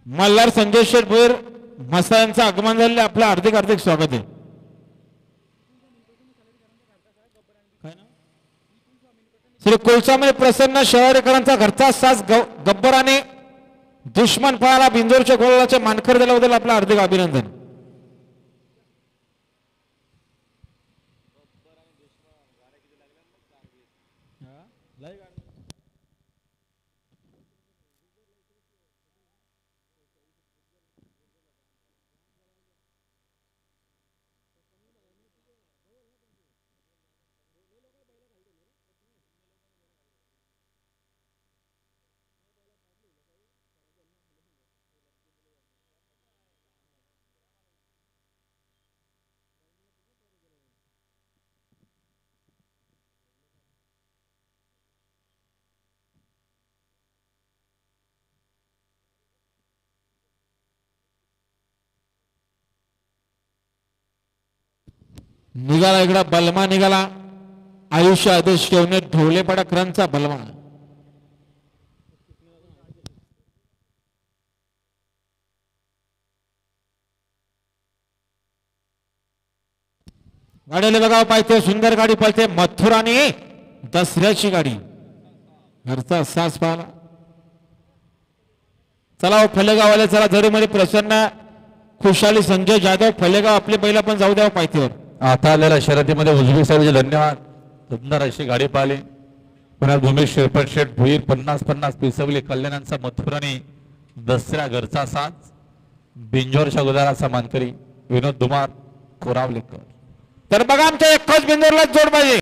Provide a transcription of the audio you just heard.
मल्हार संजय शेठ भोईर म्हसा यांचं आगमन झालेलं आपलं हार्दिक हार्दिक स्वागत आहे। श्री कुलस्वामी प्रसन्न शहरेकरांचा घरचा सास गब्बराने दुश्मन पळाला बिंजोरच्या गोलाचे मानकर दिल्याबद्दल आपलं हार्दिक अभिनंदन। निघाला इकडा बलमा निघाला आयुष्य आदेश ठेवणे ढोलेपाडा क्रंचा बलमा। गाडीला बघा पाहिजे सुंदर गाडी पाहिजे मथुराने दसऱ्याची गाडी घरचा सास पाहला। चला फलेगाववाले चला झरीमध्ये प्रसन्न खुशाली संजय जाधव फलेगाव आपले पहिला पण जाऊ द्यावं पायथ्यावर। आता आलेल्या शर्यतीमध्ये उजवी साहेबचे धन्यवाद। सुंदर अशी गाडी पाहिली पुन्हा भूमी शिरपट शेठ भुईर 50-50 पिसवली कल्याणांचा मथुराने दसऱ्या घरचा साज बिंजोरच्या गुदाराचा मानकरी विनोद दुमार कोरावलेकर। तर बघा आमच्या एकच बिंदूरला जोड पाहिजे।